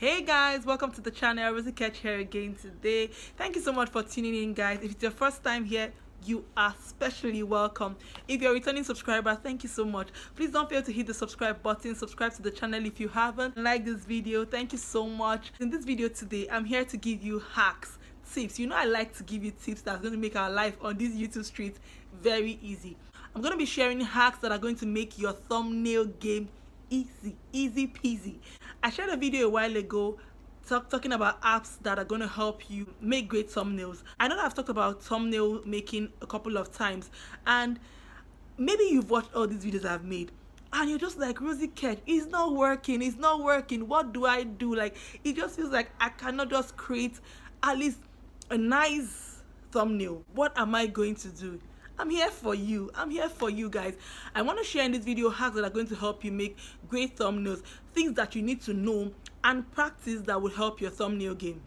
Hey guys, welcome to the channel. Rosy Kech here again today. Thank you so much for tuning in, guys. If it's your first time here, you are especially welcome. If you're a returning subscriber, thank you so much. Please don't fail to hit the subscribe button. Subscribe to the channel if you haven't. Like this video. Thank you so much. In this video today, I'm here to give you hacks, tips. You know I like to give you tips that's going to make our life on this YouTube street very easy. I'm going to be sharing hacks that are going to make your thumbnail game easy peasy. I shared a video a while ago talking about apps that are going to help you make great thumbnails. I know that I've talked about thumbnail making a couple of times, and maybe you've watched all these videos I've made and you're just like, Rosy Kech, it's not working, what do I do? Like, it just feels like I cannot just create at least a nice thumbnail. What am I going to do? I'm here for you guys. I want to share in this video hacks that are going to help you make great thumbnails, things that you need to know and practice that will help your thumbnail game.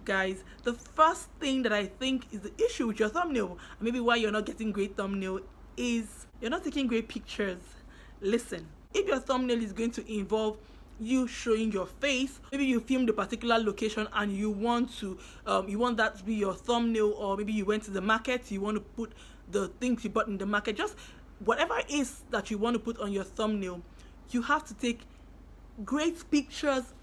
Guys, the first thing that I think is the issue with your thumbnail, maybe why you're not getting great thumbnail, is you're not taking great pictures. Listen, if your thumbnail is going to involve you showing your face, maybe you filmed a particular location and you want that to be your thumbnail, or maybe you went to the market, you want to put the things you bought in the market, just whatever it is that you want to put on your thumbnail, you have to take great pictures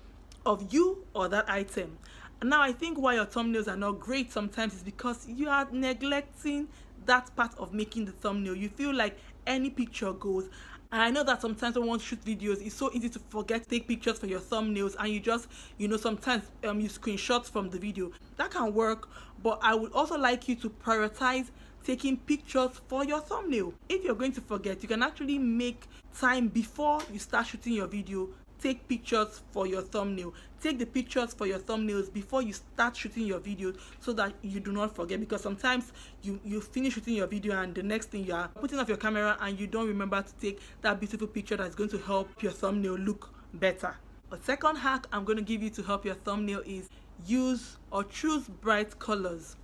of you or that item. And now I think why your thumbnails are not great sometimes is because you are neglecting that part of making the thumbnail. You feel like any picture goes. And I know that sometimes when one shoot videos, it's so easy to forget to take pictures for your thumbnails, and you just, sometimes you screenshots from the video. That can work, but I would also like you to prioritize taking pictures for your thumbnail. If you're going to forget, you can actually make time before you start shooting your video. Take pictures for your thumbnail. Take the pictures for your thumbnails before you start shooting your video, so that you do not forget, because sometimes you finish shooting your video and the next thing you are putting off your camera and you don't remember to take that beautiful picture that's going to help your thumbnail look better. A second hack I'm going to give you to help your thumbnail is use or choose bright colors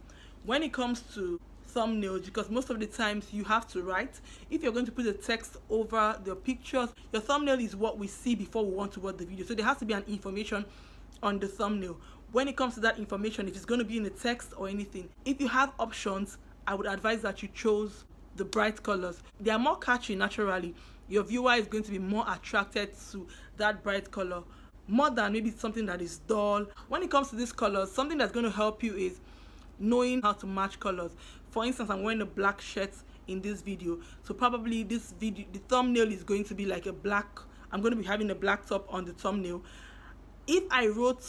when it comes to thumbnails, because most of the times you have to write. If you're going to put the text over the pictures, your thumbnail is what we see before we want to watch the video, so there has to be an information on the thumbnail. When it comes to that information, if it's going to be in the text or anything, if you have options, I would advise that you chose the bright colors. They are more catchy naturally. Your viewer is going to be more attracted to that bright color more than maybe something that is dull. When it comes to these colors, something that's going to help you is knowing how to match colors. For instance, I'm wearing a black shirt in this video, so probably this video, the thumbnail is going to be like a black, I'm going to be having a black top on the thumbnail. If I wrote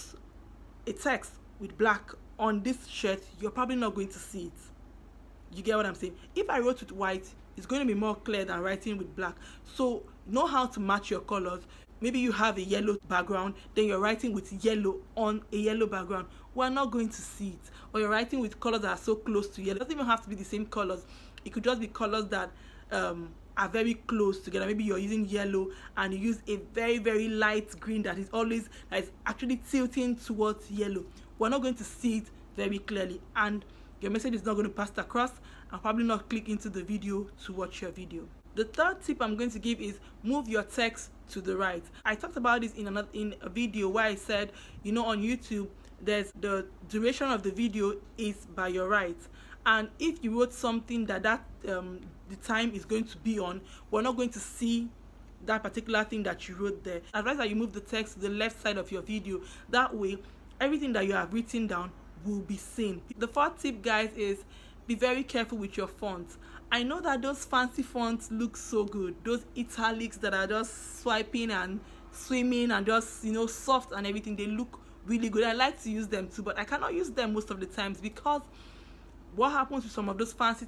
a text with black on this shirt, you're probably not going to see it. You get what I'm saying? If I wrote with white, it's going to be more clear than writing with black. So know how to match your colors. Maybe you have a yellow background, then you're writing with yellow on a yellow background. We're not going to see it. Or you're writing with colors that are so close to yellow. It doesn't even have to be the same colors. It could just be colors that are very close together. Maybe you're using yellow and you use a very light green that is actually tilting towards yellow. We're not going to see it very clearly, and your message is not going to pass across, and probably not click into the video to watch your video. The third tip I'm going to give is move your text to the right. I talked about this in a video where I said, on YouTube, there's the duration of the video is by your right, and if you wrote something that the time is going to be on, we're not going to see that particular thing that you wrote there. I advise that you move the text to the left side of your video. That way, everything that you have written down will be seen. The fourth tip, guys, is be very careful with your fonts. I know that those fancy fonts look so good, those italics that are just swiping and swimming and just soft and everything, they look really good. I like to use them too, but I cannot use them most of the times, because what happens with some of those fancy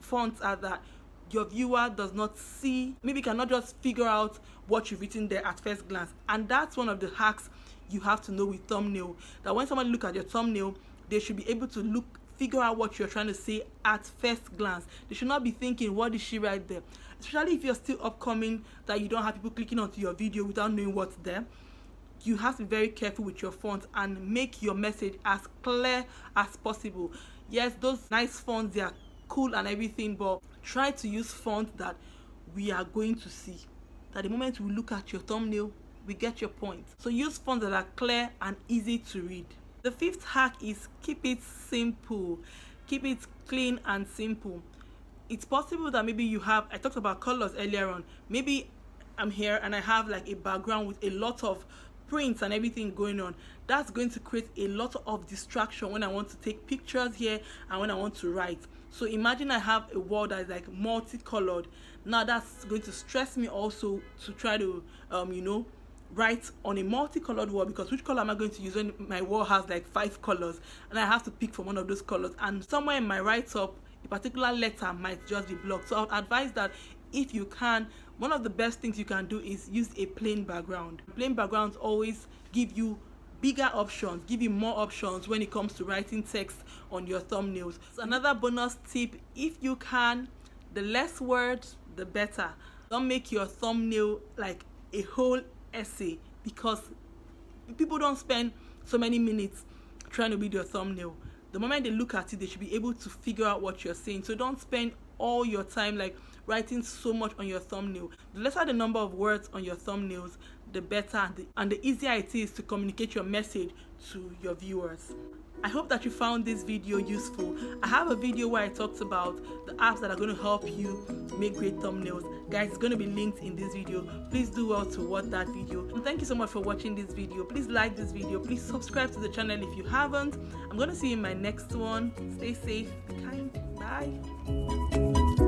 fonts are that your viewer does not see, maybe cannot just figure out what you've written there at first glance. And that's one of the hacks you have to know with thumbnail, that when someone look at your thumbnail, they should be able to figure out what you're trying to say at first glance. They should not be thinking, what did she write there? Especially if you're still upcoming, that you don't have people clicking onto your video without knowing what's there. You have to be very careful with your fonts and make your message as clear as possible. Yes, those nice fonts, they are cool and everything, but try to use fonts that we are going to see. That the moment we look at your thumbnail, we get your point. So use fonts that are clear and easy to read. The fifth hack is keep it simple. Keep it clean and simple. It's possible that maybe you have, I talked about colors earlier on, maybe I'm here and I have like a background with a lot of prints and everything going on. That's going to create a lot of distraction when I want to take pictures here and when I want to write. So imagine I have a wall that is like multicolored. Now that's going to stress me also to try to write on a multicolored wall, because which color am I going to use when my wall has like 5 colors and I have to pick from one of those colors, and somewhere in my write-up a particular letter might just be blocked. So I would advise that if you can, one of the best things you can do is use a plain background. Plain backgrounds always give you bigger options, give you more options when it comes to writing text on your thumbnails. So another bonus tip, if you can, the less words the better. Don't make your thumbnail like a whole essay, because people don't spend so many minutes trying to read your thumbnail. The moment they look at it, they should be able to figure out what you're saying. So don't spend all your time like writing so much on your thumbnail. The lesser the number of words on your thumbnails, the better, and the easier it is to communicate your message to your viewers. I hope that you found this video useful. I have a video where I talked about the apps that are going to help you make great thumbnails. Guys, it's going to be linked in this video. Please do well to watch that video. And thank you so much for watching this video. Please like this video. Please subscribe to the channel if you haven't. I'm going to see you in my next one. Stay safe, be kind. Bye.